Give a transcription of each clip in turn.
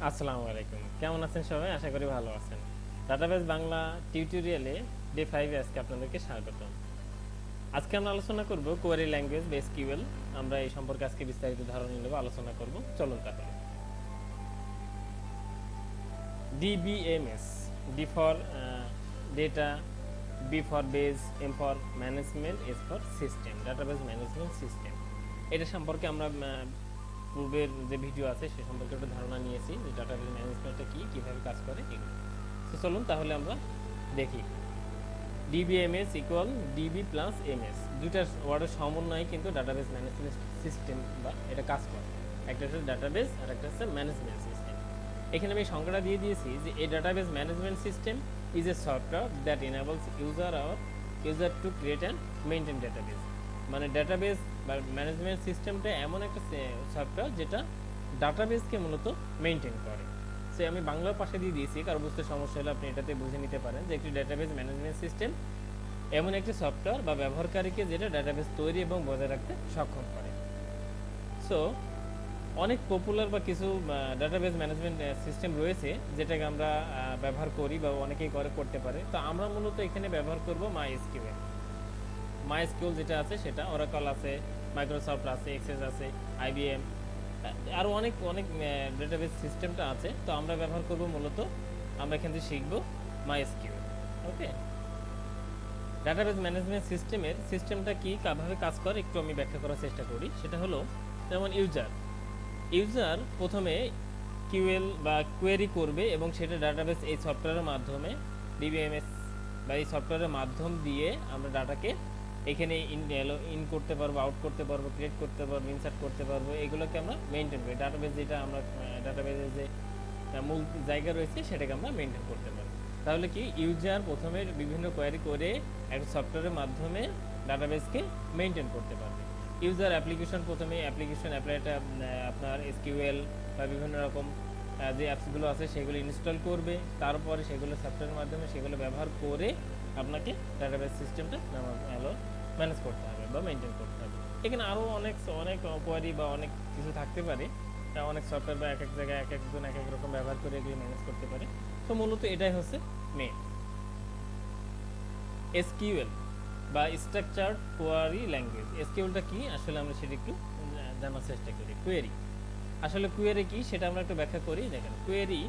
আসসালামু আলাইকুম, কেমন আছেন সবাই? আশা করি ভালো আছেন। ডাটাবেস বাংলা টিউটোরিয়ালে ডে 5 এ আজকে আপনাদেরকে স্বাগতম। আজকে আমরা আলোচনা করব কোয়েরি ল্যাঙ্গুয়েজ বা এসকিউএল। আমরা এই সম্পর্কে আজকে বিস্তারিত ধারণা নেব, আলোচনা করব। চলুন তাহলে। DBMS, D for data, B for base, M for management, S for system, database management system. এটা সম্পর্কে আমরা পূর্বের যে ভিডিও আছে সে সম্পর্কে একটা ধারণা নিয়েছি যে ডাটাবেস ম্যানেজমেন্টটা কি, কিভাবে কাজ করে এগুলো। তো চলুন তাহলে আমরা দেখি। DBMS equal DB plus MS, দুইটা ওয়ার্ডের সমন্বয়ে কিন্তু ডাটাবেস ম্যানেজমেন্ট সিস্টেম বা এটা কাজ করে। একটা হচ্ছে ডাটাবেস আর একটা হচ্ছে ম্যানেজমেন্ট সিস্টেম। এখানে আমি সংজ্ঞাটা দিয়ে দিয়েছি যে এই database management system is a software that এনাবলস user to create and maintain database. মানে ডাটাবেস বা ম্যানেজমেন্ট সিস্টেমটা এমন একটা সফটওয়্যার যেটা ডাটাবেসকে মূলত মেনটেন করে। সে আমি বাংলার পাশে দিয়ে দিয়েছি, কারো বুঝতে সমস্যা হলে আপনি এটাতে বুঝে নিতে পারেন যে একটি ডাটাবেস ম্যানেজমেন্ট সিস্টেম এমন একটি সফটওয়্যার বা ব্যবহারকারীকে যেটা ডাটাবেস তৈরি এবং বজায় রাখতে সক্ষম করে। সো অনেক পপুলার বা কিছু ডাটাবেস ম্যানেজমেন্ট সিস্টেম রয়েছে যেটাকে আমরা ব্যবহার করি বা অনেকেই করতে পারে। তো আমরা মূলত এখানে ব্যবহার করব MySQL যেটা আছে সেটা, ওরাকল আছে, মাইক্রোসফট আছে, এক্সেস আছে, IBM, আরও অনেক অনেক ডাটাবেস সিস্টেমটা আছে। তো আমরা ব্যবহার করব মূলত, আমরা এখান থেকে শিখব MySQL। ওকে, ডাটাবেস ম্যানেজমেন্ট সিস্টেমটা কি, কিভাবে কাজ করে একটু আমি ব্যাখ্যা করার চেষ্টা করি। সেটা হলো যেমন ইউজার প্রথমে কিউএল বা কোয়েরি করবে এবং সেটা ডাটাবেস এই সফটওয়্যারের মাধ্যমে, ডিবিএমএস বা এই সফটওয়্যারের মাধ্যম দিয়ে আমরা ডাটাকে এখানে ইন করতে পারবো, আউট করতে পারবো, ক্রিয়েট করতে পারবো, ইনসার্ট করতে পারবো। এগুলোকে আমরা মেনটেন করি। ডাটাবেস যেটা আমরা ডাটাবেসের যে মূল জায়গা রয়েছে সেটাকে আমরা মেনটেন করতে পারবো। তাহলে কি, ইউজার প্রথমে বিভিন্ন কোয়েরি করে একটা সফটওয়্যারের মাধ্যমে ডাটাবেসকে মেনটেন করতে পারবে। ইউজার অ্যাপ্লিকেশন, প্রথমে অ্যাপ্লিকেশন অ্যাপ্লাইটা আপনার SQL বা বিভিন্ন রকম যে অ্যাপসগুলো আছে সেগুলো ইনস্টল করবে, তারপরে সেগুলো সফটওয়্যারের মাধ্যমে সেগুলো ব্যবহার করে আপনাকে ডাটাবেস সিস্টেমটা ম্যানেজ করতে হবে বা মেনটেন করতে হবে। এখানে আরও অনেক অনেক কোয়ারি বা অনেক কিছু থাকতে পারে, অনেক সফটওয়্যার বা এক এক জায়গায় এক একজন এক এক রকম ব্যবহার করে এগুলো ম্যানেজ করতে পারে। তো মূলত এটাই হচ্ছে মেন। SQL বা স্ট্রাকচার্ড কোয়ারি ল্যাঙ্গুয়েজ, SQLটা কি আসলে আমরা সেটা একটু জানার চেষ্টা করি। কোয়েরি, আসলে কোয়েরি কি সেটা আমরা একটু ব্যাখ্যা করি। দেখেন, কোয়েরি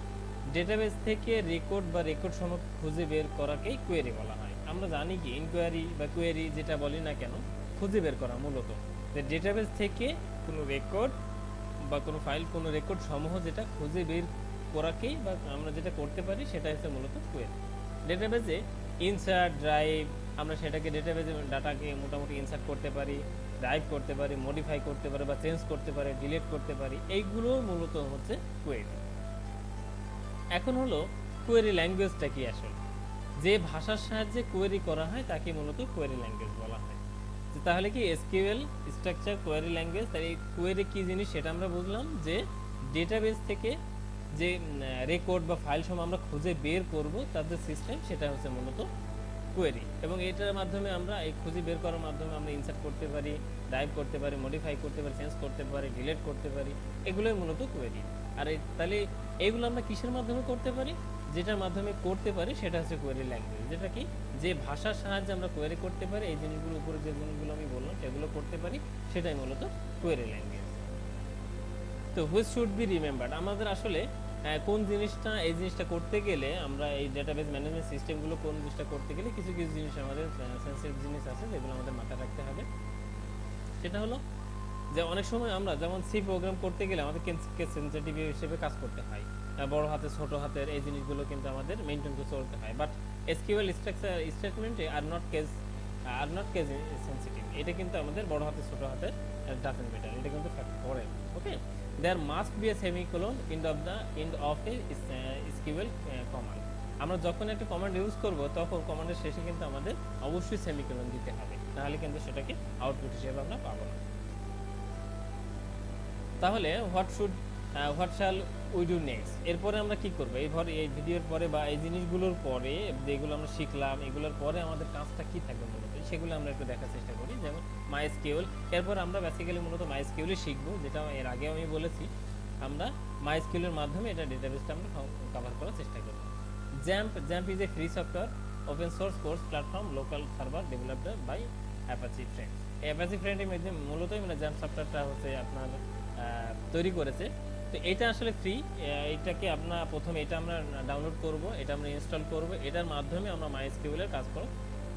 ডেটাবেস থেকে রেকর্ড বা রেকর্ড সমূহ খুঁজে বের করাকেই কোয়েরি বলা হয়। আমরা জানি কি ইনকোয়ারি বা কোয়েরি যেটা বলি না কেন, খুঁজে বের করা মূলত যে ডেটাবেস থেকে কোনো রেকর্ড বা কোনো ফাইল, কোনো রেকর্ড সমূহ যেটা খুঁজে বের করাকেই বা আমরা যেটা করতে পারি সেটা হচ্ছে মূলত কোয়েরি। ডেটাবেসে ইনসার্ট, ড্রাইভ, আমরা সেটাকে ডেটাবেসে ডাটাকে মোটামুটি ইনসার্ট করতে পারি, ড্রাইভ করতে পারি, মডিফাই করতে পারি বা চেঞ্জ করতে পারি, ডিলিট করতে পারি। এইগুলো মূলত হচ্ছে কোয়েরি। এখন হলো কোয়েরি ল্যাঙ্গুয়েজটা কি আসলে, যে ভাষার সাহায্যে কোয়েরি করা হয় তাকে মূলত কোয়েরি ল্যাঙ্গুয়েজ বলা হয়। তাহলে কি SQL স্ট্রাকচার কোয়েরি ল্যাঙ্গুয়েজ, তাই এই কোয়েরি কি জিনিস সেটা আমরা বুঝলাম যে ডেটাবেস থেকে যে রেকর্ড বা ফাইল সমূহ আমরা খুঁজে বের করব তাদের সিস্টেম, সেটা হচ্ছে মূলত কোয়েরি। এবং এটার মাধ্যমে আমরা এই খুঁজে বের করার মাধ্যমে আমরা ইনসার্ট করতে পারি, ড্রাইভ করতে পারি, মডিফাই করতে পারি, চেঞ্জ করতে পারি, ডিলিট করতে পারি। এগুলোই মূলত কোয়েরি। আর তাহলে এইগুলো আমরা কিসের মাধ্যমে করতে পারি, যেটার মাধ্যমে করতে পারি সেটা হচ্ছে কোয়েরি ল্যাঙ্গুয়েজ। যেটা কি, যে ভাষার সাহায্যে আমরা কোয়েরি করতে পারি, এই জিনিসগুলোর উপরে যে জিনিসগুলো আমি বললাম সেগুলো করতে পারি, সেটাই মূলত কোয়েরি ল্যাঙ্গুয়েজ। তো হুইচ শুড বি রিমেম্বার্ড, আমাদের আসলে কোন জিনিসটা, এই জিনিসটা করতে গেলে আমরা এই ডাটাবেস ম্যানেজমেন্ট সিস্টেমগুলো কোন জিনিসটা করতে গেলে কিছু কিছু জিনিস আমাদের সেন্সিটিভ জিনিস আছে যেগুলো আমাদের মাথায় রাখতে হবে। সেটা হলো যে অনেক সময় আমরা যেমন সি প্রোগ্রাম করতে গেলে আমাদের সেন্সিটিভ হিসেবে কাজ করতে হয়, বড় হাতের ছোট হাতের এই জিনিসগুলো কিন্তু আমাদের মেনটেন করে চলতে হয়। বাট SQL স্ট্রাকচার স্টেটমেন্টে আর নট কেস সেন্সিটিভ, এটা কিন্তু আমাদের বড় হাতের ছোট হাতের ডাজেন্ট ম্যাটার, এটা কিন্তু ফ্যাক্ট পড়ে। ওকে, there must be a semicolon end of a SQL command। আমরা যখন একটা কমান্ড ইউজ করব তখন কমান্ডের শেষে কিন্তু আমাদের অবশ্যই সেমিকোলন দিতে হবে, তাহলে কিন্তু সেটাকে আউটপুট হিসেবে আমরা পাবো না। তাহলে what shall we do next, এরপরে আমরা কি করব, এই ভিডিওর পরে বা এই জিনিসগুলোর পরে যেগুলো আমরা শিখলাম এগুলোর পরে আমাদের কাজটা কি থাকবে মূলত সেগুলো আমরা একটু দেখার চেষ্টা করি। যেমন MySQL, এরপর আমরা বেসিক্যালি মূলত MySQL শিখবো, যেটা এর আগে আমি বলেছি। আমরা MySQL এর মাধ্যমে এটা ডেটাবেসটা আমরা কভার করার চেষ্টা করব। XAMPP is a free software open source cross platform local server developed by Apache friends. এই অ্যাপাচি ফ্রেন্ডের মধ্যে মূলতই মানে জ্যাম্প সফটওয়্যারটা হচ্ছে আপনার তৈরি করেছে। তো এটা আসলে ফ্রি। এটাকে আপনার প্রথমে এটা আমরা ডাউনলোড করব, এটা আমরা ইনস্টল করব, এটার মাধ্যমে আমরা MySQL এর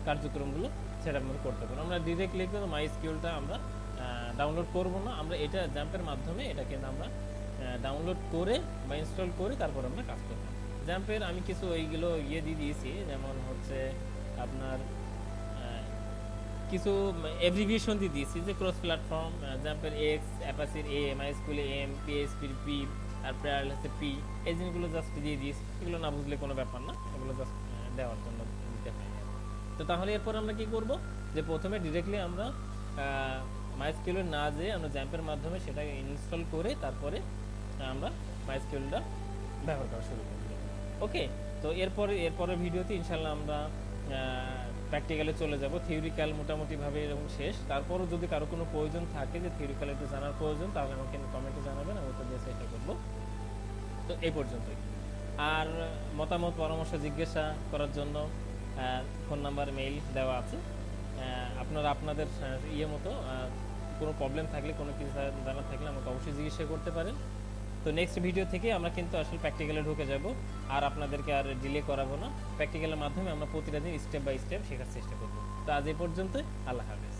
কার্যক্রমগুলো সেট আপ করতে পারবো। আমরা ডিরেক্টলি কিন্তু MySQLটা আমরা ডাউনলোড করব না, আমরা এটা জ্যাম্পের মাধ্যমে এটাকে আমরা ডাউনলোড করে বা ইনস্টল করে তারপর আমরা কাজ করব। জ্যাম্পের আমি কিছু ওইগুলো দিয়ে দিয়েছি, যেমন হচ্ছে আপনার কিছু অ্যাব্রিভিয়েশন দিয়ে দিয়েছি, যে ক্রস প্ল্যাটফর্ম, জ্যাম্পের এক্স, অ্যাপাচির এ, MySQL এম, পিএইচপির পি, তারপরে আর হচ্ছে পি, এই জিনিসগুলো জাস্ট দিয়ে দিয়েছি। এগুলো না বুঝলে কোনো ব্যাপার না, এগুলো জাস্ট দেওয়ার জন্য দিতে হয়। তো তাহলে এরপর আমরা কি করব, যে প্রথমে ডিরেক্টলি আমরা MySQL না যেয়ে আমরা জ্যাম্পের মাধ্যমে সেটা ইনস্টল করে তারপরে আমরা MySQLটা ব্যবহার করা শুরু করব। ওকে, তো এরপরের ভিডিওতে ইনশাল্লাহ আমরা প্র্যাকটিক্যালে চলে যাব। থিওরিক্যাল মোটামুটিভাবে এরকম শেষ। তারপরও যদি কারো কোনো প্রয়োজন থাকে যে থিওরিক্যাল একটু জানার প্রয়োজন, তাহলে আমাকে কমেন্টে জানাবেন, আমি উত্তর দিয়ে চেষ্টা করব। তো এই পর্যন্তই। আর মতামত পরামর্শ জিজ্ঞাসা করার জন্য ফোন নাম্বার মেইল দেওয়া আছে। আপনারা আপনাদের ইয়ে মতো কোনো প্রবলেম থাকলে, কোনো কিছু জানার থাকলে আমাকে অবশ্যই জিজ্ঞাসা করতে পারেন। তো নেক্সট ভিডিও থেকে আমরা কিন্তু আসলে প্র্যাকটিক্যালে ঢুকে যাব, আর আপনাদেরকে আর ডিলে করাবো না। প্র্যাকটিক্যালের মাধ্যমে আমরা প্রতিটা দিন স্টেপ বাই স্টেপ শেখার চেষ্টা করব। তো আজ এই পর্যন্তই, আল্লাহ হাফেজ।